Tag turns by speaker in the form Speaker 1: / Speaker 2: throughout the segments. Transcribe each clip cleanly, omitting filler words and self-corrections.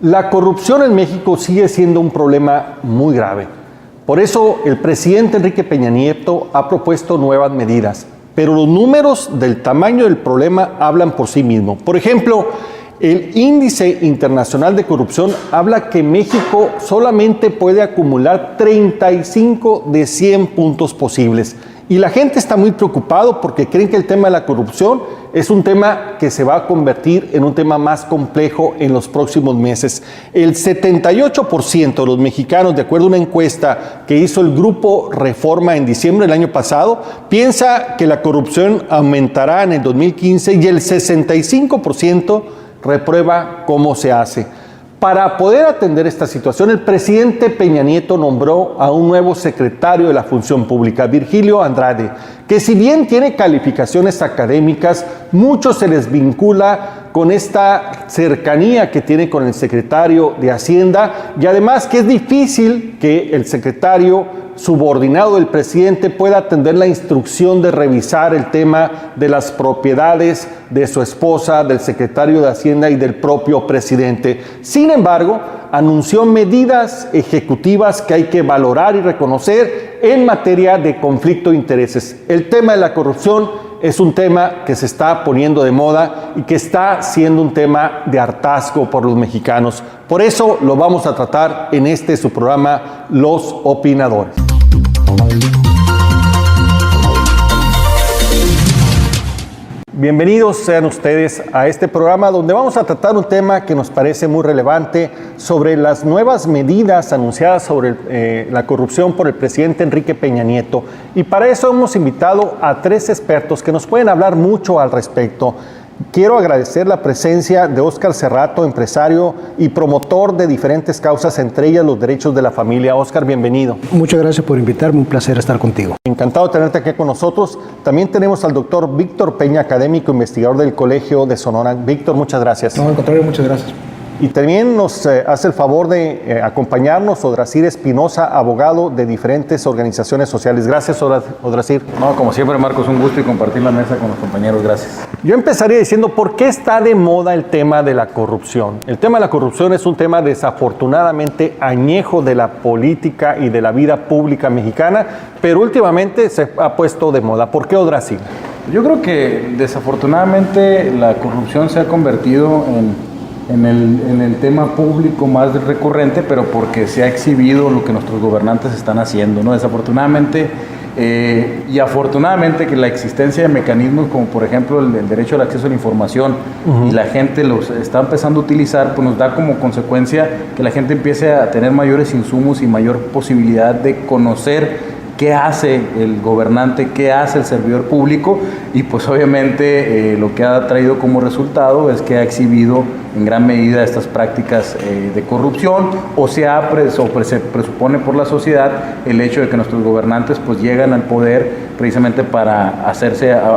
Speaker 1: La corrupción en México sigue siendo un problema muy grave. Por eso el presidente Enrique Peña Nieto ha propuesto nuevas medidas, pero los números del tamaño del problema hablan por sí mismos. Por ejemplo, el Índice Internacional de Corrupción habla que México solamente puede acumular 35 de 100 puntos posibles. Y la gente está muy preocupado porque creen que el tema de la corrupción es un tema que se va a convertir en un tema más complejo en los próximos meses. El 78% de los mexicanos, de acuerdo a una encuesta que hizo el Grupo Reforma en diciembre del año pasado, piensa que la corrupción aumentará en el 2015 y el 65% reprueba cómo se hace. Para poder atender esta situación, el presidente Peña Nieto nombró a un nuevo secretario de la Función Pública, Virgilio Andrade, que si bien tiene calificaciones académicas, mucho se les vincula con esta cercanía que tiene con el secretario de Hacienda y además que es difícil que el secretario subordinado del presidente pueda atender la instrucción de revisar el tema de las propiedades de su esposa, del secretario de Hacienda y del propio presidente. Sin embargo, anunció medidas ejecutivas que hay que valorar y reconocer en materia de conflicto de intereses. El tema de la corrupción es un tema que se está poniendo de moda y que está siendo un tema de hartazgo por los mexicanos. Por eso lo vamos a tratar en su programa Los Opinadores. Bienvenidos sean ustedes a este programa donde vamos a tratar un tema que nos parece muy relevante sobre las nuevas medidas anunciadas sobre la corrupción por el presidente Enrique Peña Nieto. Y para eso hemos invitado a 3 expertos que nos pueden hablar mucho al respecto. Quiero agradecer la presencia de Óscar Cerrato, empresario y promotor de diferentes causas, entre ellas los derechos de la familia. Óscar, bienvenido.
Speaker 2: Muchas gracias por invitarme, un placer estar contigo.
Speaker 1: Encantado de tenerte aquí con nosotros. También tenemos al doctor Víctor Peña, académico investigador del Colegio de Sonora. Víctor, muchas gracias.
Speaker 2: No, al contrario, muchas gracias.
Speaker 1: Y también nos hace el favor de acompañarnos Odrasir Espinosa, abogado de diferentes organizaciones sociales. Gracias, Odrasir.
Speaker 3: No, como siempre, Marcos, un gusto y compartir la mesa con los compañeros. Gracias.
Speaker 1: Yo empezaría diciendo por qué está de moda el tema de la corrupción. El tema de la corrupción es un tema desafortunadamente añejo de la política y de la vida pública mexicana, pero últimamente se ha puesto de moda. ¿Por qué, Odrasir?
Speaker 3: Yo creo que desafortunadamente la corrupción se ha convertido en el tema público más recurrente, pero porque se ha exhibido lo que nuestros gobernantes están haciendo, ¿no? Desafortunadamente y afortunadamente que la existencia de mecanismos como por ejemplo el derecho al acceso a la información y la gente los está empezando a utilizar, pues nos da como consecuencia que la gente empiece a tener mayores insumos y mayor posibilidad de conocer qué hace el gobernante, qué hace el servidor público, y pues obviamente lo que ha traído como resultado es que ha exhibido en gran medida estas prácticas de corrupción, o se presupone por la sociedad el hecho de que nuestros gobernantes pues llegan al poder precisamente para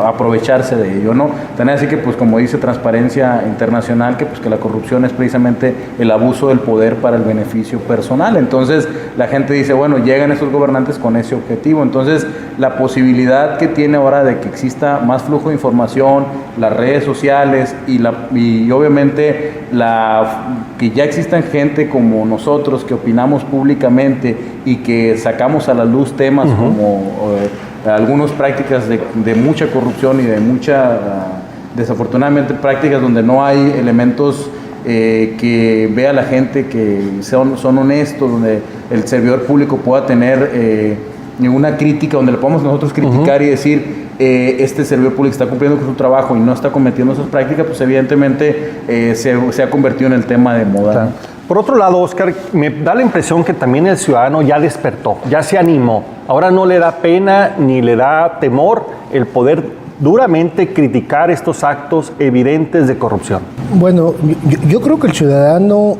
Speaker 3: aprovecharse de ello, ¿no? También así que pues como dice Transparencia Internacional, que pues que la corrupción es precisamente el abuso del poder para el beneficio personal. Entonces la gente dice, bueno, llegan esos gobernantes con ese objetivo. Entonces la posibilidad que tiene ahora de que exista más flujo de información, las redes sociales y obviamente que ya existan gente como nosotros que opinamos públicamente y que sacamos a la luz temas como algunas prácticas de mucha corrupción y de desafortunadamente prácticas donde no hay elementos que vea la gente que son honestos, donde el servidor público pueda tener una crítica, donde le podamos nosotros criticar y decir este servidor público está cumpliendo con su trabajo y no está cometiendo esas prácticas, pues evidentemente se ha convertido en el tema de moda. Claro.
Speaker 1: Por otro lado, Óscar, me da la impresión que también el ciudadano ya despertó, ya se animó. Ahora no le da pena ni le da temor el poder duramente criticar estos actos evidentes de corrupción.
Speaker 2: Bueno, yo creo que el ciudadano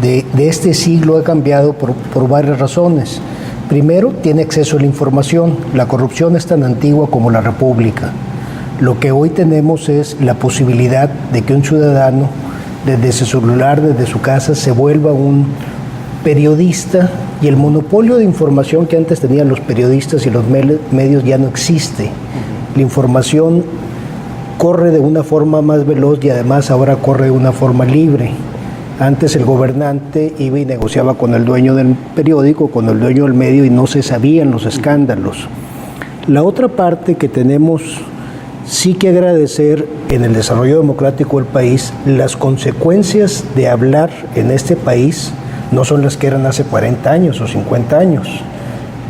Speaker 2: de este siglo ha cambiado por varias razones. Primero, tiene acceso a la información. La corrupción es tan antigua como la República. Lo que hoy tenemos es la posibilidad de que un ciudadano, desde su celular, desde su casa, se vuelva un periodista, y el monopolio de información que antes tenían los periodistas y los medios ya no existe. La información corre de una forma más veloz y además ahora corre de una forma libre. Antes el gobernante iba y negociaba con el dueño del periódico, con el dueño del medio, y no se sabían los escándalos. La otra parte que tenemos sí que agradecer en el desarrollo democrático del país, las consecuencias de hablar en este país no son las que eran hace 40 años o 50 años.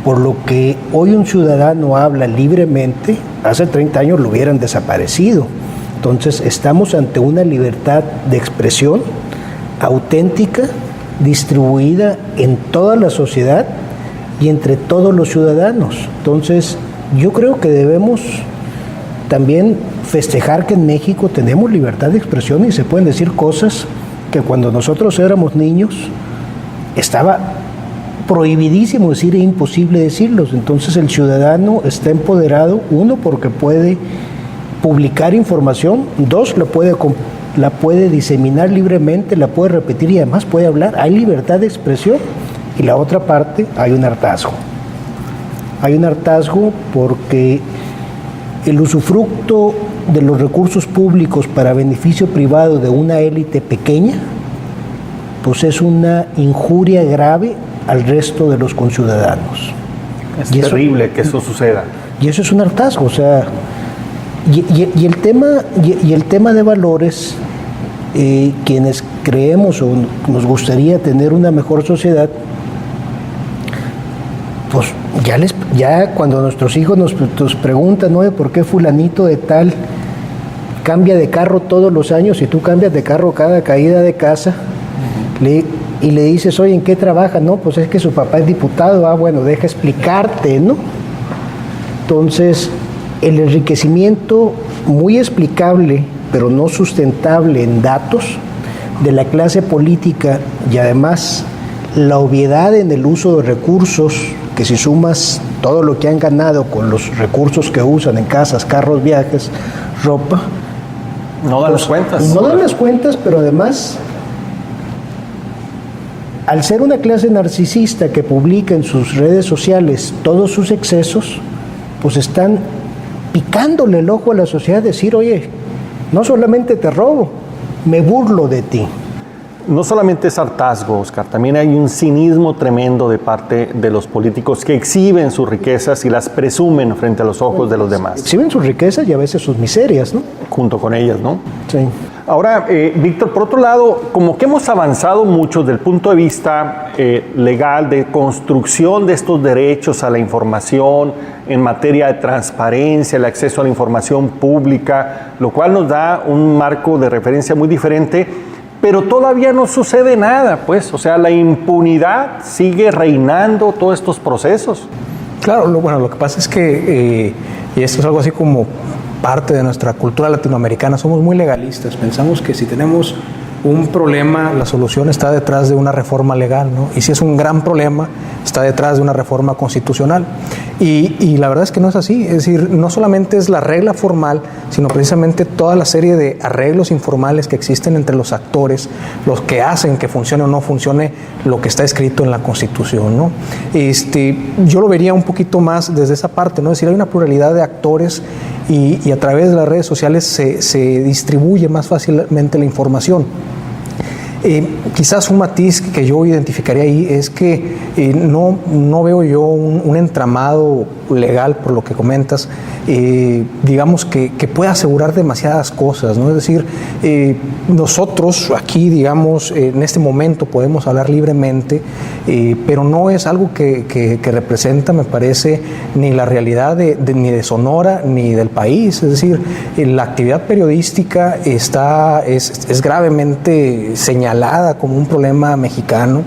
Speaker 2: Por lo que hoy un ciudadano habla libremente, hace 30 años lo hubieran desaparecido. Entonces estamos ante una libertad de expresión auténtica, distribuida en toda la sociedad y entre todos los ciudadanos. Entonces yo creo que debemos también festejar que en México tenemos libertad de expresión y se pueden decir cosas que cuando nosotros éramos niños estaba prohibidísimo decir e imposible decirlos. Entonces el ciudadano está empoderado, uno, porque puede publicar información, dos, la puede diseminar libremente, la puede repetir y además puede hablar. Hay libertad de expresión. Y la otra parte, hay un hartazgo. Hay un hartazgo porque el usufructo de los recursos públicos para beneficio privado de una élite pequeña, pues es una injuria grave al resto de los conciudadanos.
Speaker 1: Es terrible que eso suceda.
Speaker 2: Y eso es un hartazgo, o sea, y el tema de valores, quienes creemos o nos gustaría tener una mejor sociedad, pues ya cuando nuestros hijos nos preguntan, ¿no?, ¿por qué fulanito de tal cambia de carro todos los años y tú cambias de carro cada caída de casa? Y le dices, oye, ¿en qué trabaja? No, pues es que su papá es diputado. Ah, bueno, deja explicarte, ¿no? Entonces, el enriquecimiento muy explicable, pero no sustentable en datos, de la clase política, y además la obviedad en el uso de recursos, que si sumas todo lo que han ganado con los recursos que usan en casas, carros, viajes, ropa,
Speaker 1: no dan las cuentas.
Speaker 2: No dan las cuentas, pero además, al ser una clase narcisista que publica en sus redes sociales todos sus excesos, pues están picándole el ojo a la sociedad, decir, oye, no solamente te robo, me burlo de ti.
Speaker 1: No solamente es hartazgo, Oscar, también hay un cinismo tremendo de parte de los políticos que exhiben sus riquezas y las presumen frente a los ojos de los demás.
Speaker 2: Exhiben sus riquezas y a veces sus miserias, ¿no?
Speaker 1: Junto con ellas, ¿no?
Speaker 2: Sí.
Speaker 1: Ahora, Víctor, por otro lado, como que hemos avanzado mucho desde el punto de vista legal, de construcción de estos derechos a la información, en materia de transparencia, el acceso a la información pública, lo cual nos da un marco de referencia muy diferente, pero todavía no sucede nada, pues, o sea, la impunidad sigue reinando todos estos procesos.
Speaker 4: Claro, lo que pasa es que, y esto es algo así como parte de nuestra cultura latinoamericana, somos muy legalistas, pensamos que si tenemos un problema, la solución está detrás de una reforma legal, ¿no? Y si es un gran problema, está detrás de una reforma constitucional. Y la verdad es que no es así, es decir, no solamente es la regla formal, sino precisamente toda la serie de arreglos informales que existen entre los actores, los que hacen que funcione o no funcione lo que está escrito en la Constitución, ¿no? Yo lo vería un poquito más desde esa parte, ¿no? Es decir, hay una pluralidad de actores y a través de las redes sociales se distribuye más fácilmente la información. Quizás un matiz que yo identificaría ahí es que no veo yo un entramado legal, por lo que comentas, digamos que pueda asegurar demasiadas cosas, ¿no? Es decir, nosotros aquí, digamos, en este momento podemos hablar libremente, pero no es algo que representa, me parece, ni la realidad ni de Sonora ni del país. Es decir, la actividad periodística es gravemente señalada como un problema mexicano.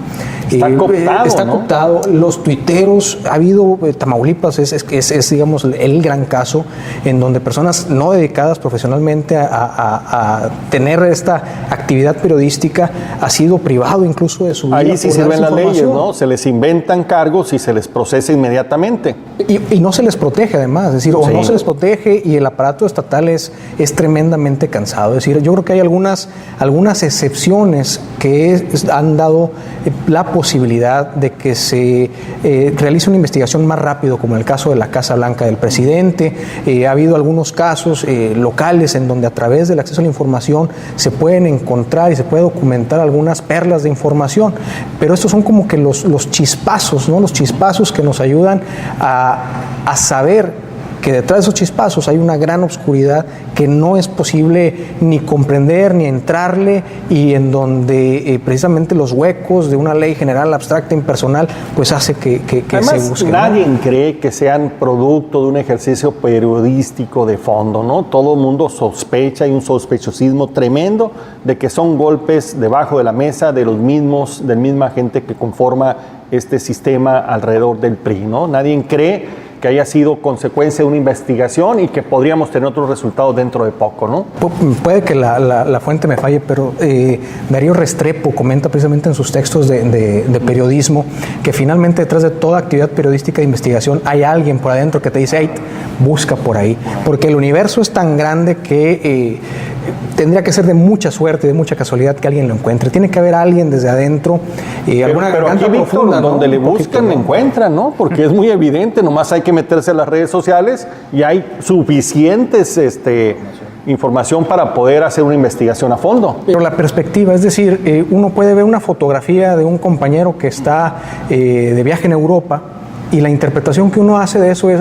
Speaker 1: Está cooptado,
Speaker 4: está
Speaker 1: ¿no?
Speaker 4: cooptado. Los tuiteros, ha habido, Tamaulipas es digamos, el gran caso en donde personas no dedicadas profesionalmente a tener esta actividad periodística ha sido privado incluso de su vida.
Speaker 1: Ahí sí sirven las leyes, ¿no? Se les inventan cargos y se les procesa inmediatamente.
Speaker 4: Y no se les protege además, es decir, o no se les protege y el aparato estatal es tremendamente cansado. Es decir, yo creo que hay algunas excepciones que han dado la posibilidad de que se realice una investigación más rápido, como en el caso de la Casa Blanca del presidente. Ha habido algunos casos locales en donde a través del acceso a la información se pueden encontrar y se puede documentar algunas perlas de información, pero estos son como que los chispazos, ¿no? Los chispazos que nos ayudan a saber que detrás de esos chispazos hay una gran oscuridad que no es posible ni comprender ni entrarle, y en donde precisamente los huecos de una ley general abstracta impersonal pues hace que
Speaker 1: además,
Speaker 4: se busque.
Speaker 1: nadie cree que sean producto de un ejercicio periodístico de fondo, ¿no? Todo el mundo sospecha, hay un sospechosismo tremendo de que son golpes debajo de la mesa de del misma gente que conforma este sistema alrededor del PRI, ¿no? Nadie cree que haya sido consecuencia de una investigación y que podríamos tener otros resultados dentro de poco, ¿no?
Speaker 4: Puede que la fuente me falle, pero Darío Restrepo comenta precisamente en sus textos de periodismo que finalmente detrás de toda actividad periodística de investigación hay alguien por adentro que te dice, hey, busca por ahí, porque el universo es tan grande que tendría que ser de mucha suerte, de mucha casualidad que alguien lo encuentre. Tiene que haber alguien desde adentro, alguna
Speaker 1: pero
Speaker 4: garganta
Speaker 1: aquí,
Speaker 4: profunda,
Speaker 1: Víctor,
Speaker 4: ¿no?
Speaker 1: donde le buscan, le encuentran, ¿no? Porque es muy evidente, nomás hay que meterse a las redes sociales y hay suficientes información para poder hacer una investigación a fondo.
Speaker 4: Pero la perspectiva, es decir, uno puede ver una fotografía de un compañero que está de viaje en Europa y la interpretación que uno hace de eso es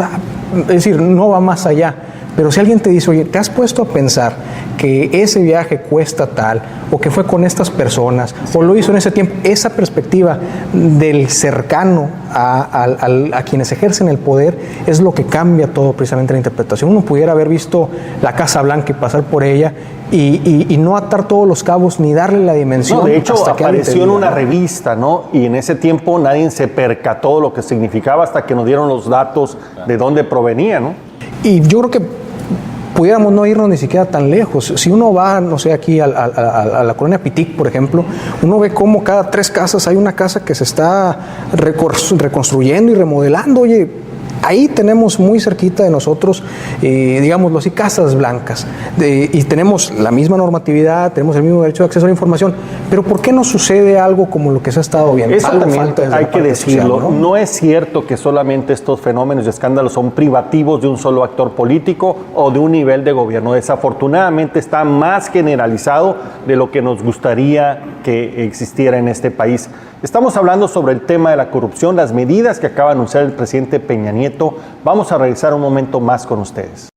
Speaker 4: decir, no va más allá. Pero si alguien te dice, oye, ¿te has puesto a pensar que ese viaje cuesta tal, o que fue con estas personas, o lo hizo en ese tiempo? Esa perspectiva del cercano a quienes ejercen el poder es lo que cambia todo precisamente la interpretación. Uno pudiera haber visto la Casa Blanca y pasar por ella y no atar todos los cabos ni darle la dimensión.
Speaker 1: No, de hecho,
Speaker 4: hasta que
Speaker 1: apareció en una revista, ¿no? Y en ese tiempo nadie se percató de lo que significaba hasta que nos dieron los datos de dónde provenía, ¿no?
Speaker 4: Y yo creo que pudiéramos no irnos ni siquiera tan lejos. Si uno va, no sé, aquí a la colonia Pitic, por ejemplo, uno ve cómo cada 3 casas hay una casa que se está reconstruyendo y remodelando. Oye, ahí tenemos muy cerquita de nosotros, digámoslo así, casas blancas. Y tenemos la misma normatividad, tenemos el mismo derecho de acceso a la información. Pero ¿por qué no sucede algo como lo que se ha estado viendo?
Speaker 1: Eso también hay que decirlo.
Speaker 4: social,
Speaker 1: ¿no? Es cierto que solamente estos fenómenos y escándalos son privativos de un solo actor político o de un nivel de gobierno. Desafortunadamente está más generalizado de lo que nos gustaría que existiera en este país. Estamos hablando sobre el tema de la corrupción, las medidas que acaba de anunciar el presidente Peña Nieto. Vamos a regresar un momento más con ustedes.